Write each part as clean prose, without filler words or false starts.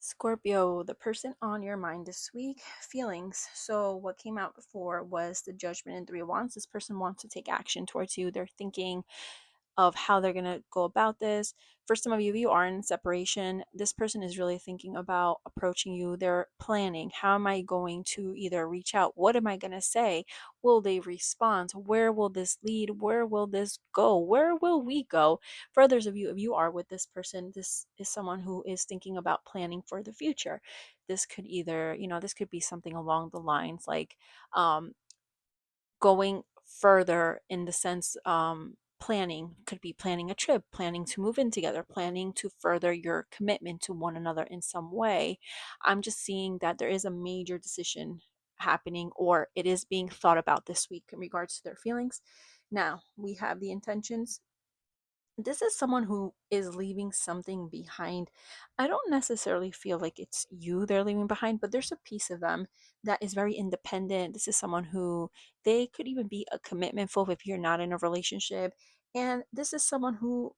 Scorpio, the person on your mind this week, feelings. So, what came out before was the Judgment and Three of Wands. This person wants to take action towards you. They're thinking of how they're going to go about this. For some of you, if you are in separation, this person is really thinking about approaching you. They're planning, how am I going to either reach out? What am I going to say? Will they respond? Where will this lead? Where will this go? Where will we go? For others of you, if you are with this person, this is someone who is thinking about planning for the future. This could either, this could be something along the lines like, um, going further in the sense, planning could be planning a trip, planning to move in together, planning to further your commitment to one another in some way. I'm just seeing that there is a major decision happening, or it is being thought about this week in regards to their feelings. Now we have the intentions. This is someone who is leaving something behind. I don't necessarily feel like it's you they're leaving behind, but there's a piece of them that is very independent. This is someone who, they could even be a commitment phobe if you're not in a relationship. And this is someone who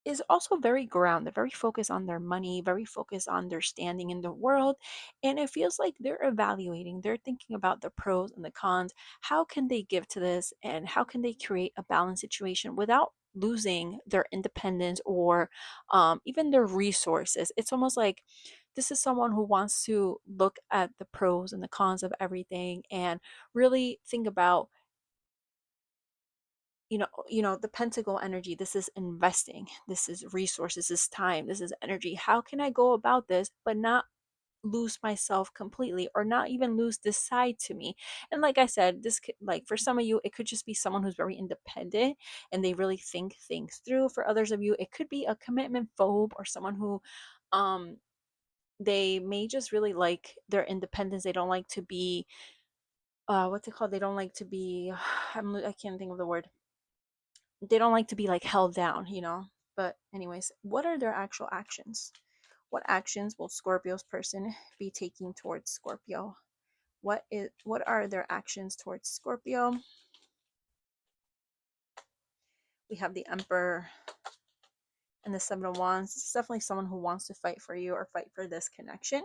is also very grounded, very focused on their money, very focused on their standing in the world. And it feels like they're evaluating, they're thinking about the pros and the cons. How can they give to this? And how can they create a balanced situation without losing their independence or even their resources? It's almost like this is someone who wants to look at the pros and the cons of everything and really think about, the pentacle energy. This is investing, this is resources, this is time, this is energy. How can I go about this but not lose myself completely, or not even lose this side to me? And like I said, this could, like, for some of you it could just be someone who's very independent and they really think things through. For others of you it could be a commitment phobe, or someone who, um they may just really like their independence. They don't like to be, what's it called, they don't like to be I can't think of the word. They don't like to be like held down. But anyways, what are their actual actions? What actions will Scorpio's person be taking towards Scorpio? What are their actions towards Scorpio? We have the Emperor and the Seven of Wands. This is definitely someone who wants to fight for you or fight for this connection.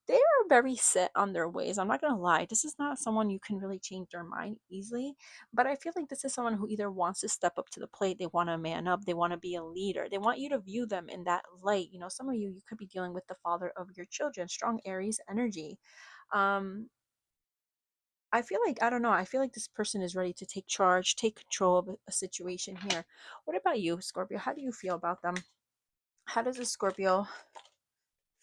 They are very set on their ways. I'm not going to lie. This is not someone you can really change their mind easily. But I feel like this is someone who either wants to step up to the plate, they want to man up, they want to be a leader, they want you to view them in that light. Some of you could be dealing with the father of your children, strong Aries energy. Um, I feel like, I don't know, I feel like this person is ready to take charge, take control of a situation here. What about you, Scorpio? How do you feel about them? How does a Scorpio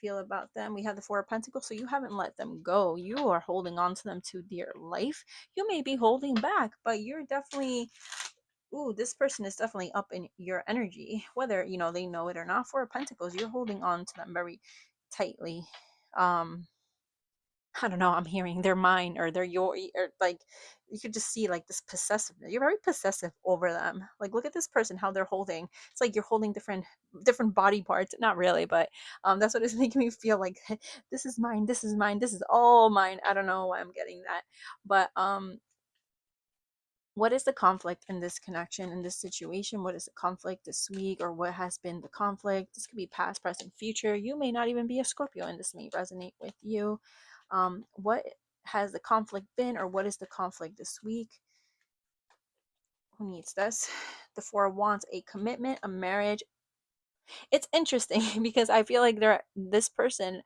feel about them? We have the Four of Pentacles, so you haven't let them go. You are holding on to them to dear life. You may be holding back, but you're definitely, ooh, this person is definitely up in your energy, whether they know it or not. Four of Pentacles, you're holding on to them very tightly. Um, I don't know, I'm hearing they're mine, or they're your, or like, you could just see like this possessiveness. You're very possessive over them. Like, look at this person, how they're holding. It's like you're holding different body parts. Not really, but that's what it's making me feel like. This is mine, this is mine, this is all mine. I don't know why I'm getting that. But what is the conflict in this connection, in this situation? What is the conflict this week, or what has been the conflict? This could be past, present, future. You may not even be a Scorpio, and this may resonate with you. What has the conflict been, or what is the conflict this week? Who needs this? The Four of Wands, a commitment, a marriage. It's interesting because I feel like this person,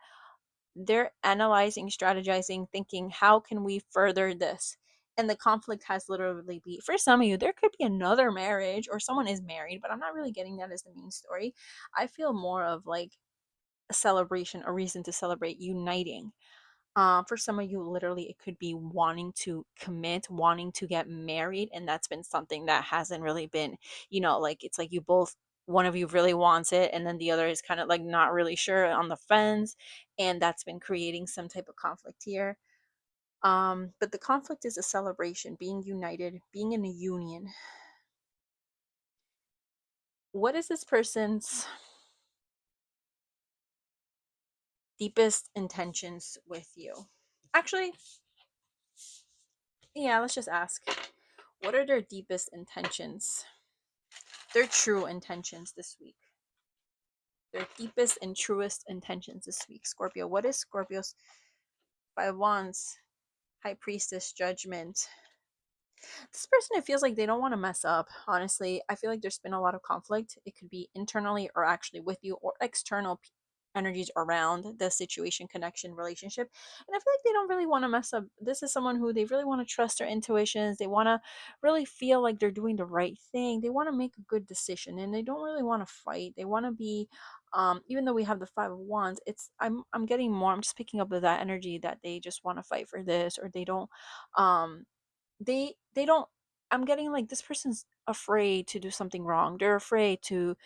they're analyzing, strategizing, thinking, how can we further this? And the conflict has literally be, for some of you, there could be another marriage, or someone is married, but I'm not really getting that as the main story. I feel more of like a celebration, a reason to celebrate, uniting. For some of you, literally, it could be wanting to commit, wanting to get married, and that's been something that hasn't really been, like, it's like you both, one of you really wants it, and then the other is kind of like not really sure, on the fence, and that's been creating some type of conflict here. But the conflict is a celebration, being united, being in a union. What is this person's deepest intentions with you? Actually, yeah, let's just ask. What are their deepest intentions? Their true intentions this week. their deepest and truest intentions this week. Scorpio, what is Scorpio's Five of Wands, High Priestess, Judgment? This person, it feels like they don't want to mess up. Honestly, I feel like there's been a lot of conflict. It could be internally or actually with you, or external energies around the situation, connection, relationship. And I feel like they don't really want to mess up. This is someone who they really want to trust their intuitions. They want to really feel like they're doing the right thing. They want to make a good decision, and they don't really want to fight. They want to be, even though we have the Five of Wands, it's I'm getting more. I'm just picking up with that energy that they just want to fight for this, or they don't um they don't. I'm getting like this person's afraid to do something wrong. They're afraid to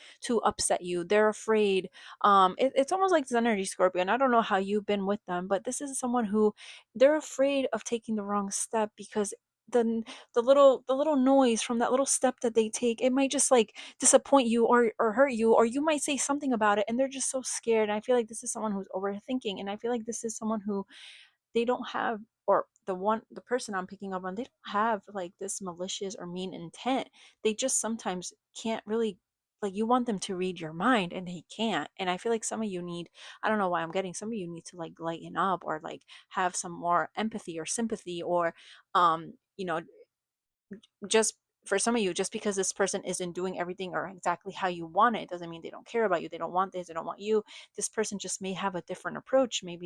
upset you. They're afraid. It's almost like this energy, Scorpio, and I don't know how you've been with them, but this is someone who they're afraid of taking the wrong step, because the the little noise from that little step that they take, it might just like disappoint you, or hurt you, or you might say something about it, and they're just so scared. And I feel like this is someone who's overthinking, and I feel like this is someone who they don't have, or the person I'm picking up on, they don't have like this malicious or mean intent. They just sometimes can't really, like, you want them to read your mind and they can't. And I feel like some of you need, I don't know why I'm getting, some of you need to like lighten up, or like have some more empathy or sympathy, or you know, just for some of you, just because this person isn't doing everything or exactly how you want it, doesn't mean they don't care about you. They don't want this, they don't want you. This person just may have a different approach. Maybe